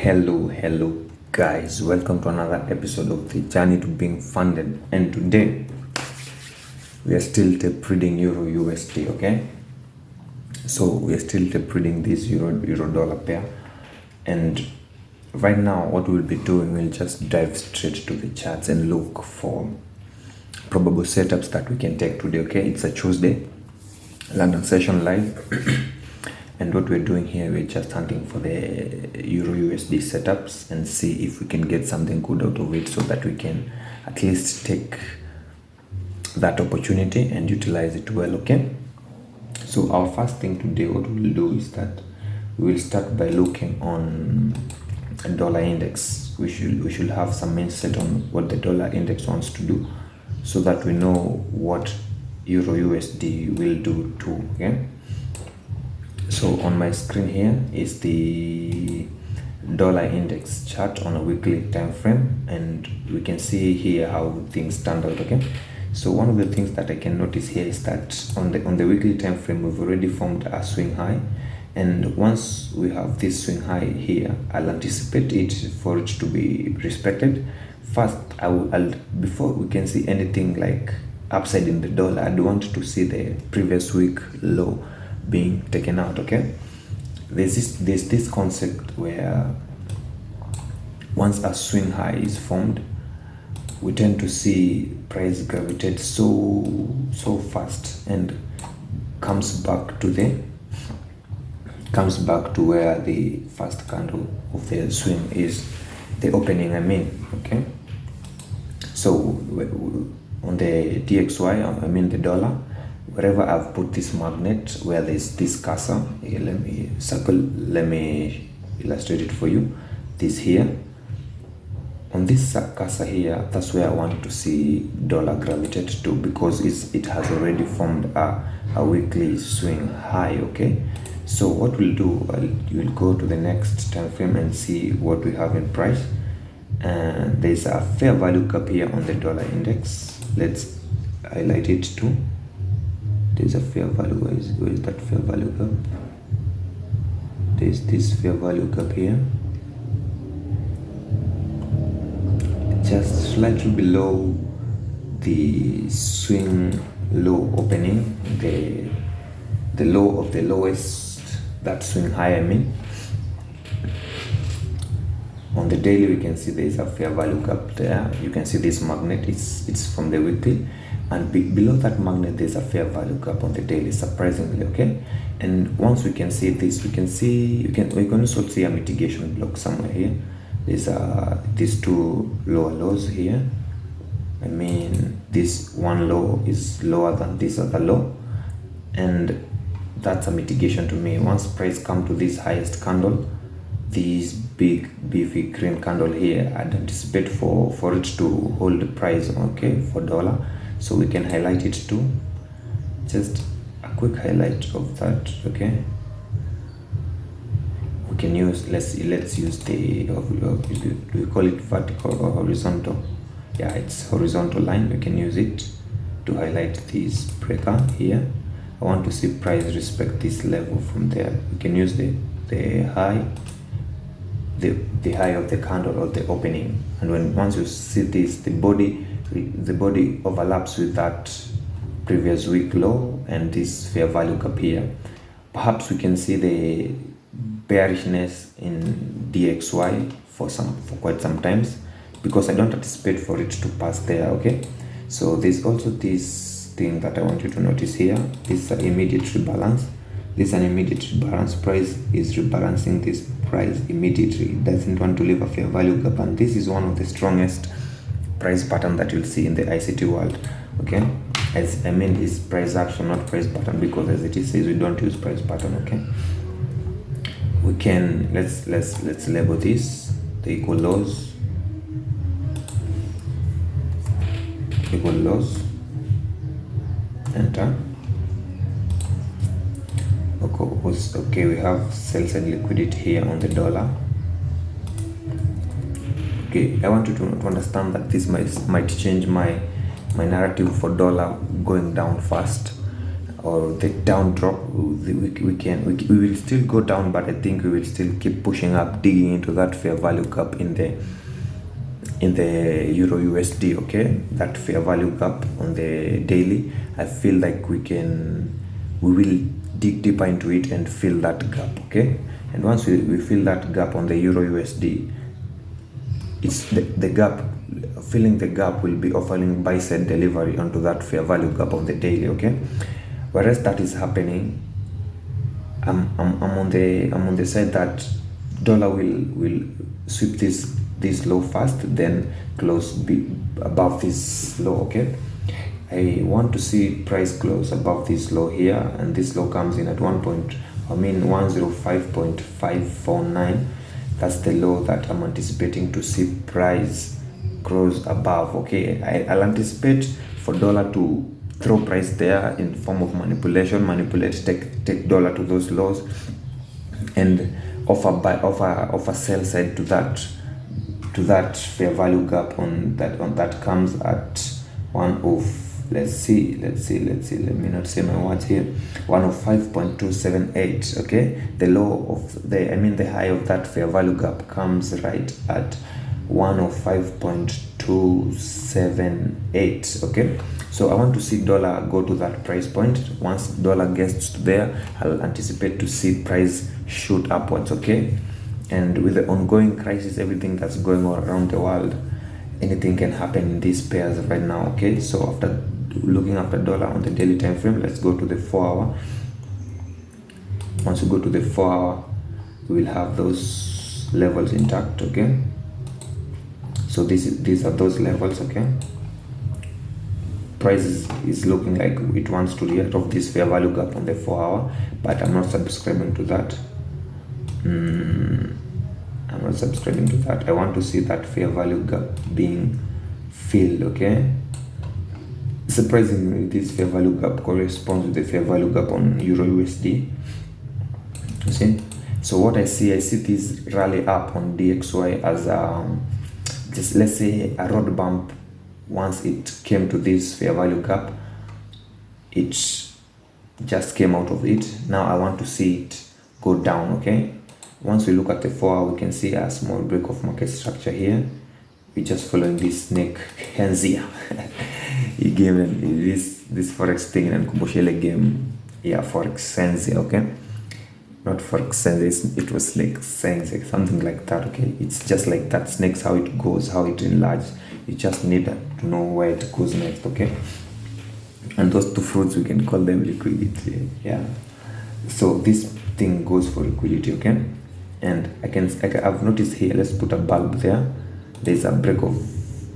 Hello, guys. Welcome to another episode of the Journey to Being Funded. And today we are still tape reading Euro USD, okay? So we are still tape reading this Euro dollar pair. And right now, what we'll be doing, we'll just dive straight to the charts and look for probable setups that we can take today, okay? It's a Tuesday, London session live. And what we're doing here, we're just hunting for the Euro USD setups and see if we can get something good out of it so that we can at least take that opportunity and utilize it well, okay? So our first thing today, what we'll do is that we will start by looking on a dollar index. We should have some mindset on what the dollar index wants to do so that we know what Euro USD will do too, okay? So on my screen here is the dollar index chart on a weekly time frame, and we can see here how things stand out, okay? So one of the things that I can notice here is that on the weekly time frame, we've already formed a swing high, and once we have this swing high here, I'll anticipate it for it to be respected. First, I'll before we can see anything like upside in the dollar, I'd want to see the previous week low being taken out, okay? There's this concept where once a swing high is formed, we tend to see price gravitate so fast and comes back to where the first candle of the swing is, the opening, okay? So on the DXY, the dollar, wherever I've put this magnet where there's this cursor, let me illustrate it for you. This here, on this cursor here, that's where I want to see dollar gravitate to, because it has already formed a weekly swing high, okay? So what we'll do, we'll go to the next time frame and see what we have in price. And there's a fair value gap here on the dollar index. Let's highlight it too. There's a fair value. Where is that fair value gap? There's this fair value gap here, just slightly below the swing low opening, the low of the lowest, that swing high, on the daily we can see there is a fair value gap there. You can see this magnet, it's from the weekly, and below that magnet there's a fair value gap on the daily, surprisingly, okay? And once we can see this, we can also see a mitigation block somewhere here. There's these two lower lows here. This one low is lower than this other low, and that's a mitigation to me. Once price come to this highest candle, this big beefy green candle here, I'd anticipate for it to hold the price, okay, for dollar. So we can highlight it too, just a quick highlight of that, okay? We can use, let's use the, do we call it vertical or horizontal? Yeah, it's horizontal line. We can use it to highlight this breaker here. I want to see price respect this level from there. We can use the high, the high of the candle or the opening, and once you see this, the body overlaps with that previous week low and this fair value gap here. Perhaps we can see the bearishness in DXY for quite some times, because I don't anticipate for it to pass there, okay? So there's also this thing that I want you to notice here. This is an immediate rebalance. This is an immediate rebalance. Price is rebalancing this price immediately. It doesn't want to leave a fair value gap, and this is one of the strongest price pattern that you'll see in the ICT world, okay? Is price action, not price pattern, because as it says, we don't use price pattern, okay? We can let's label this the equal lows, enter. Okay, we have sales and liquidity here on the dollar. Okay, I want you to understand that this might change my narrative for dollar going down fast. or the down drop, we will still go down, but I think we will still keep pushing up, digging into that fair value gap in the Euro USD. Okay, that fair value gap on the daily, I feel like we will dig deeper into it and fill that gap. Okay, and once we fill that gap on the Euro USD, it's the gap, filling the gap will be offering buy side delivery onto that fair value gap on the daily. Okay, whereas that is happening, I'm on the side that dollar will sweep this low first, then close above this low. Okay, I want to see price close above this low here, and this low comes in at 105.549. that's the low that I'm anticipating to see price close above. Okay, I'll anticipate for dollar to throw price there in form of manipulate, take dollar to those lows, and offer sell side to that fair value gap on that comes at one of, let's see, let me not say my words here, 105.278. okay, the low of the high of that fair value gap comes right at 105.278. okay, so I want to see dollar go to that price point. Once dollar gets to there, I'll anticipate to see price shoot upwards. Okay, and with the ongoing crisis, everything that's going on around the world, anything can happen in these pairs right now. Okay, so after looking after dollar on the daily time frame, let's go to the 4 hour. Once we go to the 4 hour, we will have those levels intact. Okay, so these are those levels. Okay, price is looking like it wants to react off this fair value gap on the 4 hour, but I'm not subscribing to that. I'm not subscribing to that. I want to see that fair value gap being filled. Okay, surprisingly, this fair value gap corresponds with the fair value gap on Euro USD. You see, so what I see this rally up on DXY as just, let's say, a road bump. Once it came to this fair value gap, it just came out of it. Now I want to see it go down. Okay, once we look at the 4 hour, we can see a small break of market structure here. We're just following this snake hands here. He gave this forex thing and Kuboshele game, yeah, forex sense. Okay, not forex sense, it was snake sense, something like that. Okay, it's just like that. Snakes, how it goes, how it enlarges, you just need to know where it goes next. Okay, and those two fruits, we can call them liquidity. Yeah, so this thing goes for liquidity. Okay, and I've noticed here, let's put a bulb there. There's a break of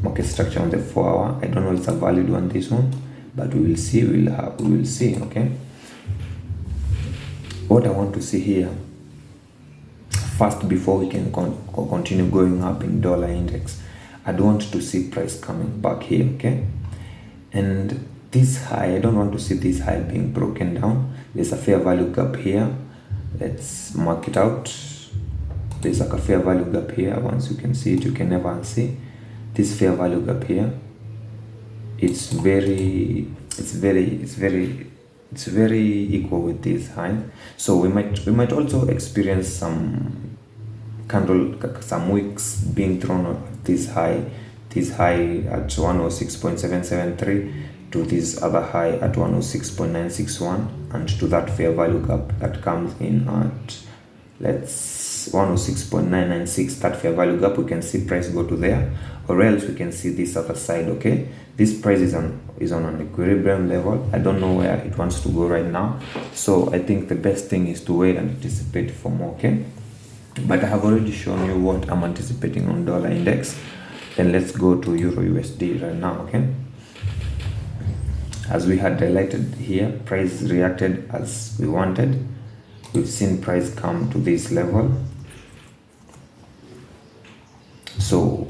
market structure on the 4 hour. I don't know if it's a valid one, this one, but we will see. We will see. Okay, what I want to see here first, before we can continue going up in dollar index, I'd want to see price coming back here. Okay, and this high, I don't want to see this high being broken down. There's a fair value gap here. Let's mark it out. There's like a fair value gap here. Once you can see it, you can never unsee this fair value gap here. It's very equal with this high. So we might also experience some wicks being thrown at this high at 106.773 to this other high at 106.961, and to that fair value gap that comes in at, let's, 106.996. that fair value gap, we can see price go to there, or else we can see this other side. Okay, this price is on an equilibrium level. I don't know where it wants to go right now, so I think the best thing is to wait and anticipate for more. Okay, but I have already shown you what I'm anticipating on dollar index. Then let's go to Euro USD right now. Okay, as we had highlighted here, price reacted as we wanted. We've seen price come to this level. So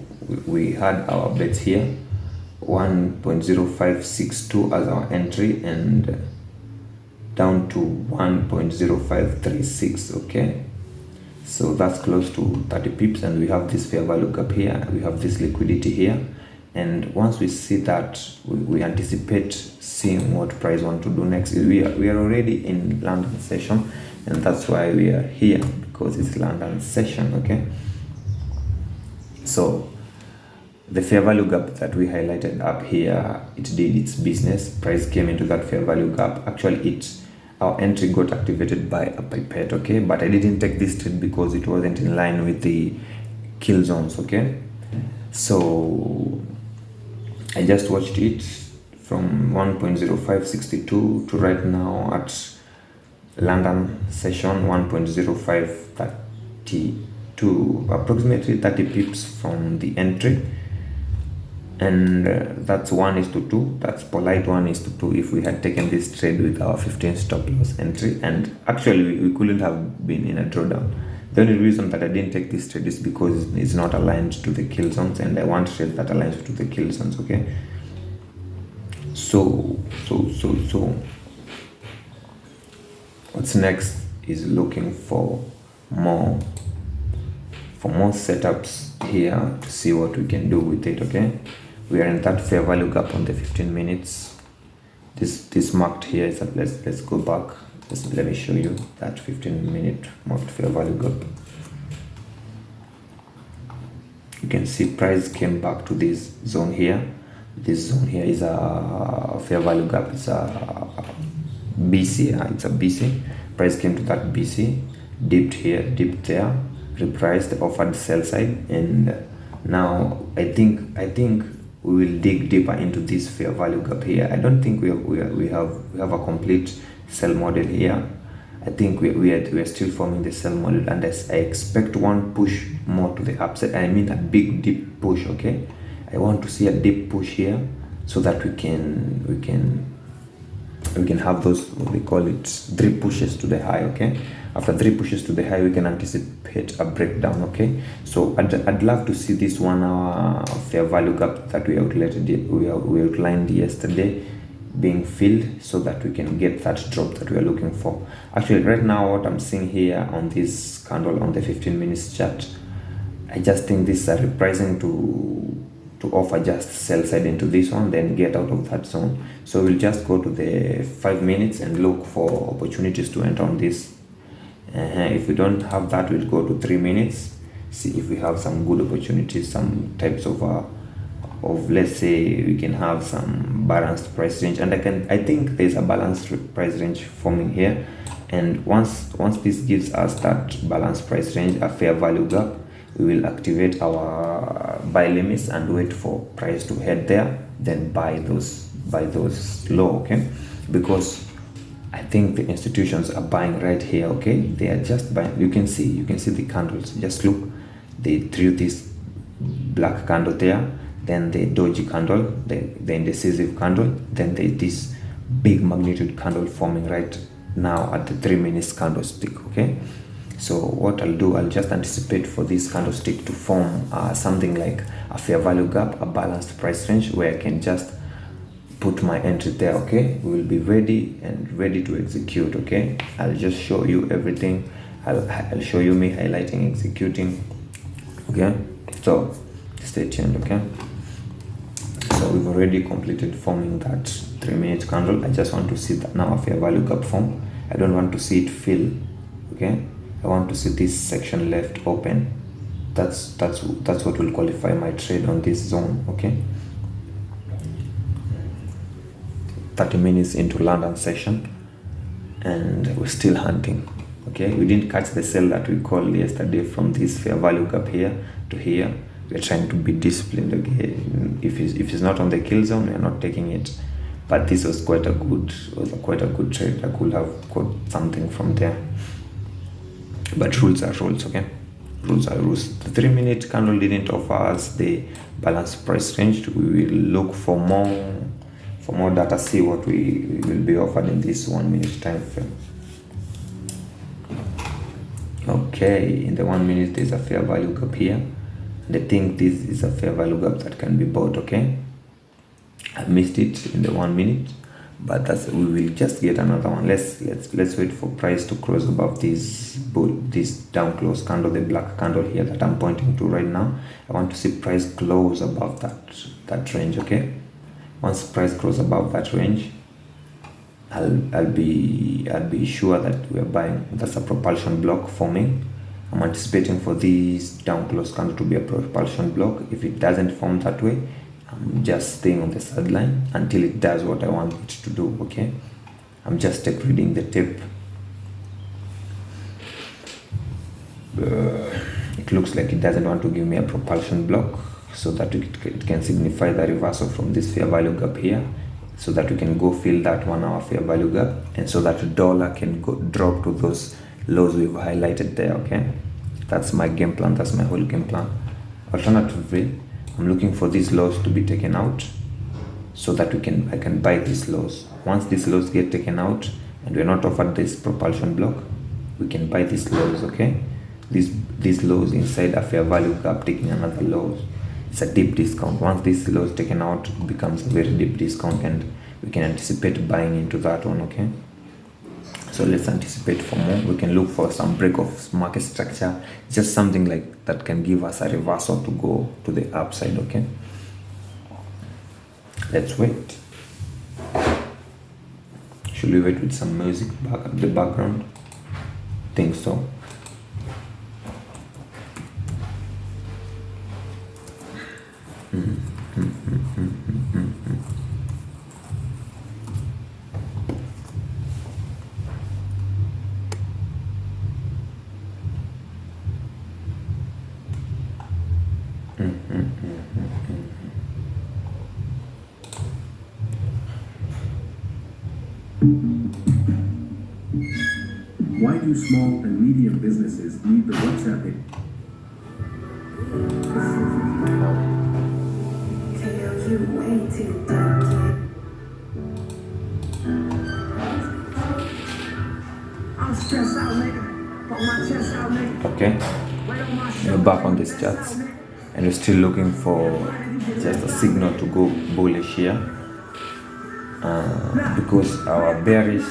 we had our bets here, 1.0562 as our entry, and down to 1.0536. Okay, so that's close to 30 pips, and we have this fair value gap here, we have this liquidity here, and once we see that, we anticipate seeing what price want to do next. We are already in London session, and that's why we are here, because it's London session. Okay, so the fair value gap that we highlighted up here, it did its business. Price came into that fair value gap. Actually, our entry got activated by a pipette. Okay, but I didn't take this trade because it wasn't in line with the kill zones. Okay, so I just watched it from 1.0562 to right now at London session 1.0532, approximately 30 pips from the entry, and that's 1:2. That's polite 1:2 if we had taken this trade with our 15 stop loss entry, and actually we couldn't have been in a drawdown. The only reason that I didn't take this trade is because it's not aligned to the kill zones, and I want trade that aligns to the kill zones. Okay, so what's next is looking for more setups here to see what we can do with it. Okay, we are in that fair value gap on the 15 minutes. This marked here is that let's go back. Let me show you that 15-minute marked fair value gap. You can see price came back to this zone here. This zone here is a fair value gap. It's a BC. It's a BC. Price came to that BC, dipped here, dipped there, repriced, offered sell side, and now I think we will dig deeper into this fair value gap here. I don't think we have a complete sell model here. I think we are still forming the sell model, and I expect one push more to the upside. I mean a big deep push. Okay, I want to see a deep push here so that we can have those, what we call it, 3 pushes to the high. Okay, after 3 pushes to the high, we can anticipate a breakdown. Okay, so I'd love to see this 1 hour fair value gap that we outlined yesterday being filled, so that we can get that drop that we are looking for. Actually, right now what I'm seeing here on this candle on the 15 minutes chart, I just think this is a repricing to offer just sell side into this one, then get out of that zone. So we'll just go to the 5 minutes and look for opportunities to enter on this. If we don't have that, we'll go to 3 minutes, see if we have some good opportunities, some types of let's say we can have some balanced price range, and I think there's a balanced price range forming here, and once this gives us that balanced price range, a fair value gap, we will activate our buy limits and wait for price to head there, then buy those low. Okay, because I think the institutions are buying right here. Okay, they are just buying. You can see the candles. Just look, they threw this black candle there, then the doji candle, the indecisive candle, then this big magnitude candle forming right now at the 3 minutes candlestick. Okay, so what I'll do, I'll just anticipate for this candlestick to form something like a fair value gap, a balanced price range, where I can just put my entry there. Okay, we will be ready to execute. Okay, I'll just show you everything. I'll show you me highlighting, executing. Okay, so stay tuned. Okay, so we've already completed forming that 3-minute candle. I just want to see that now a fair value gap form. I don't want to see it fill. Okay, I want to see this section left open. That's what will qualify my trade on this zone. Okay, 30 minutes into London session, and we're still hunting. Okay, we didn't catch the sell that we called yesterday from this fair value gap here to here. We're trying to be disciplined. Okay, if it's not on the kill zone, we're not taking it. But this was quite a good trade. I could have got something from there. But rules are rules. Okay, rules are rules. The 3-minute candle didn't offer us the balanced price range. We will look for more data, see what we will be offered in this 1 minute time frame. Okay, in the 1 minute there's a fair value gap here, and I think this is a fair value gap that can be bought. Okay, I missed it in the 1 minute, but we will just get another one. Let's wait for price to cross above this down close candle, the black candle here that I'm pointing to right now. I want to see price close above that range. Okay, once price close above that range, I'll be sure that we are buying. That's a propulsion block forming. I'm anticipating for this down close candle to be a propulsion block. If it doesn't form that way, I'm just staying on the sideline until it does what I want it to do. Okay, I'm just tape reading the tape. It looks like it doesn't want to give me a propulsion block, so that it can signify the reversal from this fair value gap here, so that we can go fill that 1 hour fair value gap, and so that the dollar can go drop to those lows we've highlighted there. Okay, that's my game plan. That's my whole game plan. Alternatively, I'm looking for these lows to be taken out, so that I can buy these lows. Once these lows get taken out and we're not offered this propulsion block, we can buy these lows. Okay, these lows inside a fair value gap taking another lows. It's a deep discount. Once this lows taken out, it becomes a very deep discount, and we can anticipate buying into that one. Okay, so let's anticipate for more. We can look for some break of market structure, just something like that can give us a reversal to go to the upside. Okay, let's wait. Should we wait with some music back at the background? Think so. Why do small and medium businesses need the WhatsApp app? Okay, we're back on these charts, and we're still looking for just a signal to go bullish here, because our bearish,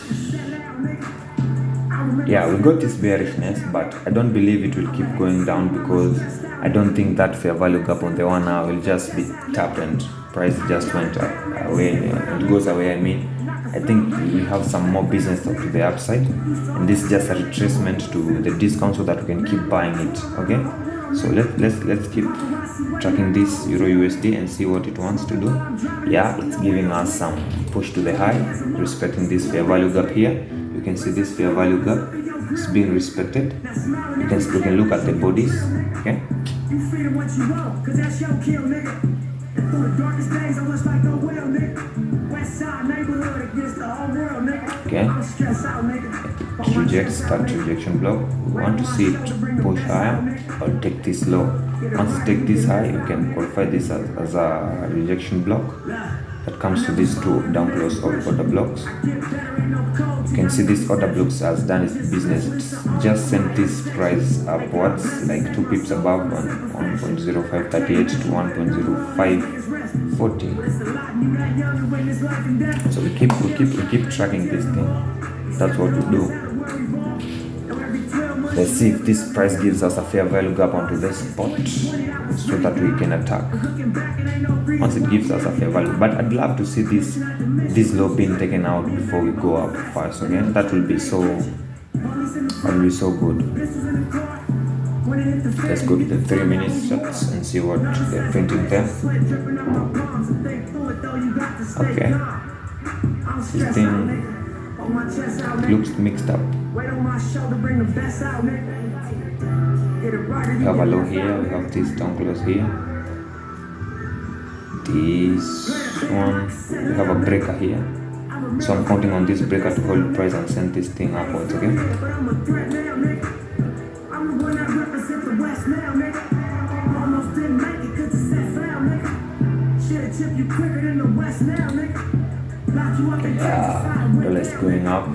we got this bearishness, but I don't believe it will keep going down, because I don't think that fair value gap on the 1 hour will just be tapped and price just went away. It goes away. I mean, I think we have some more business to the upside, and this is just a retracement to the discount, so that we can keep buying it. Okay, so let's keep tracking this Euro USD and see what it wants to do. Yeah, it's giving us some push to the high, respecting this fair value gap here. You can see this fair value gap is being respected. We can look at the bodies. Okay, okay, it rejects that rejection block. We want to see it push higher or take this low. Once it take this high, you can qualify this as a rejection block that comes to these two down close order blocks. You can see this order blocks has done its business. It's just sent this price upwards, like 2 pips above 1.0538 to 1.0540. So we keep tracking this thing. That's what we do. Let's see if this price gives us a fair value gap onto this spot, so that we can attack. Once it gives us a fair value, but I'd love to see this low being taken out before we go up first. Okay, that will be so good. Let's go to the 3-minute shots and see what they're printing there. Okay, this thing looks mixed up. We have a low here, we have this down close here, this one, we have a breaker here, so I'm counting on this breaker to hold price and send this thing upwards. Okay, dollar is going up.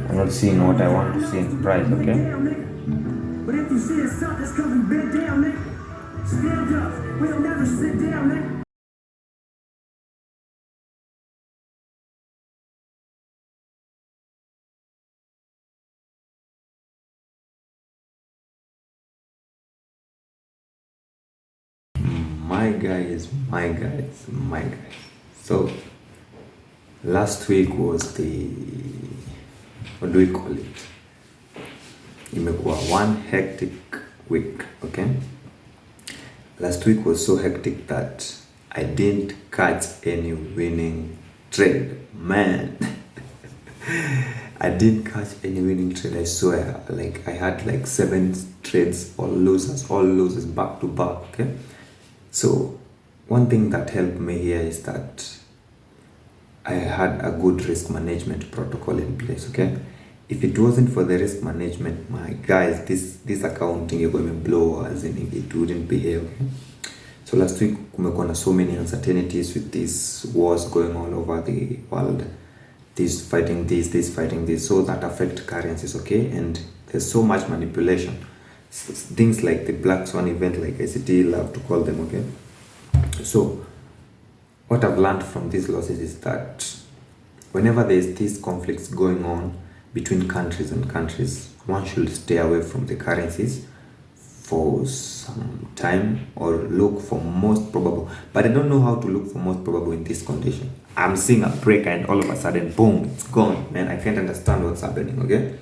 I'm not seeing what I want to see in price. Okay, But if you see it suck, it's cause we bent down, nigga. Stand up. We'll never sit down, nigga. My guys. So last week was the, what do we call it? Imekuwa one hectic week, okay? Last week was so hectic that I didn't catch any winning trade, man. I didn't catch any winning trade, I swear. Like I had like 7 trades, all losers back to back, okay? So one thing that helped me here is that I had a good risk management protocol in place, okay? If it wasn't for the risk management, my guys, this accounting you're going to blow, as in it wouldn't be here, okay? So last week kumekuwa na so many uncertainties with these wars going all over the world. This fighting this, so that affect currencies, okay? And there's so much manipulation. Things like the Black Swan event, like ICT love to call them, okay? So what I've learned from these losses is that whenever there's these conflicts going on between countries and countries, one should stay away from the currencies for some time or look for most probable. But I don't know how to look for most probable in this condition. I'm seeing a break and all of a sudden, boom, it's gone. Man, I can't understand what's happening, okay?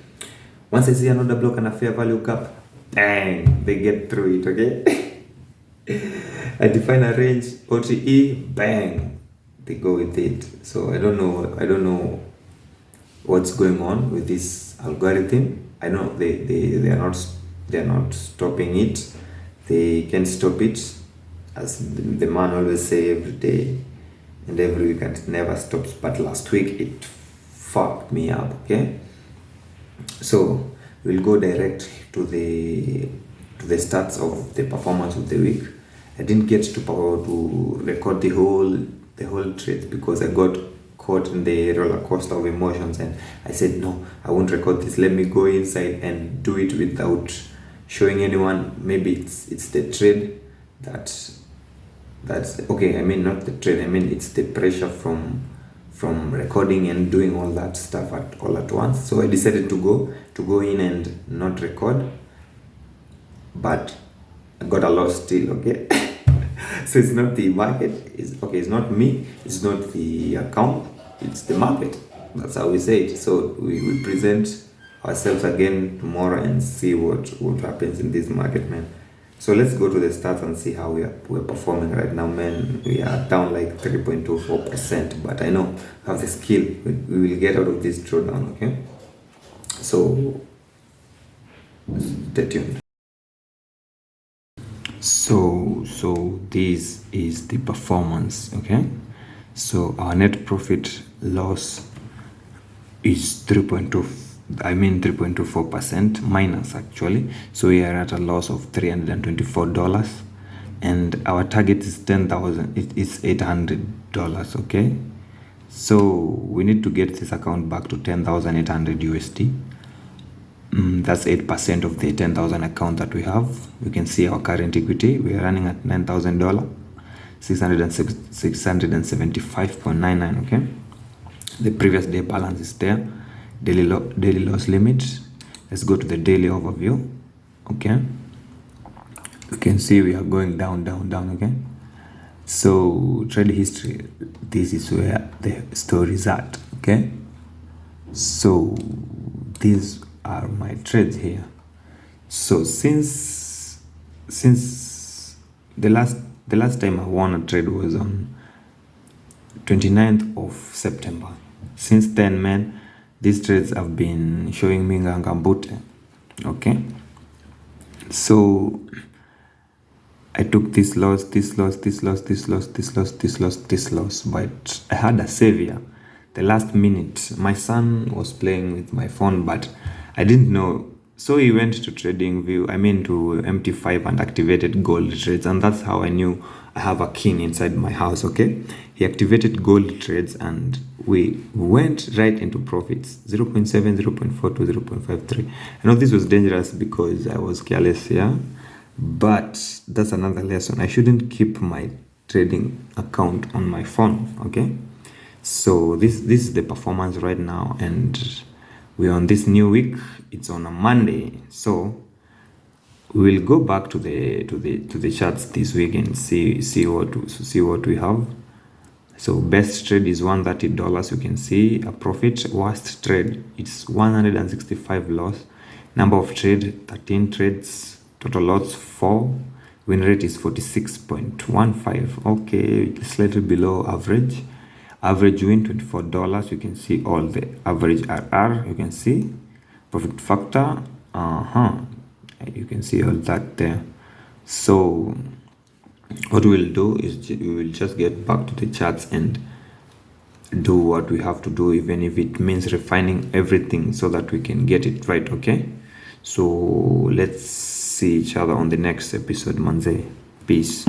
Once I see another block and a fair value cap, bang, they get through it, okay? I define a range, OTE, bang, they go with it. So I don't know what's going on with this algorithm. I know they are not stopping it. They can't stop it, as the man always say every day and every week, and it never stops. But last week it fucked me up, okay? So we'll go direct to the stats of the performance of the week. I didn't get to record the whole trade because I got caught in the roller coaster of emotions, and I said no, I won't record this. Let me go inside and do it without showing anyone. Maybe it's the trade that's okay. I mean, not the trade. I mean, it's the pressure from recording and doing all that stuff all at once. So I decided to go in and not record, but I got a loss still, okay? So it's not the market, it's not me, it's not the account, it's the market. That's how we say it. So we present ourselves again tomorrow and see what happens in this market, man. So let's go to the stats and see how we're performing right now, man. We are down like 3.24%, but I know I have the skill. We will get out of this drawdown, okay? So stay tuned. So this is the performance, okay? So our net profit loss is 3.24% minus, actually. So we are at a loss of $324, and our target is 10,000. It's $800, okay? So we need to get this account back to 10,800 USD. That's 8% of the 10,000 account that we have. You can see our current equity. We are running at $9,000, 675.99, okay? The previous day balance is there. Daily loss limit. Let's go to the daily overview, okay? You can see we are going down, okay? So trade history, this is where the story is at, okay? So these are my trades here. So since the last time I won a trade was on 29th of September. Since then, man, these trades have been showing me ngangambute, okay? So I took this loss, but I had a savior. The last minute, my son was playing with my phone, but I didn't know. So he went to to MT5 and activated gold trades, and that's how I knew I have a king inside my house. Okay, he activated gold trades and we went right into profits. 0.7, 0.4 to 0.53. I know this was dangerous because I was careless here, but that's another lesson. I shouldn't keep my trading account on my phone. Okay, so this is the performance right now, and we're on this new week. It's on a Monday, so we will go back to the charts this week and see what we have. So best trade is $130. You can see a profit. Worst trade, it's 165 loss. Number of trade, 13 trades. Total lots 4. Win rate is 46.15. Okay, slightly below average. Average win $24. You can see all the average RR. You can see profit factor. You can see all that there. So what we'll do is we will just get back to the charts and do what we have to do, even if it means refining everything so that we can get it right. Okay, so let's see each other on the next episode. Manze, peace.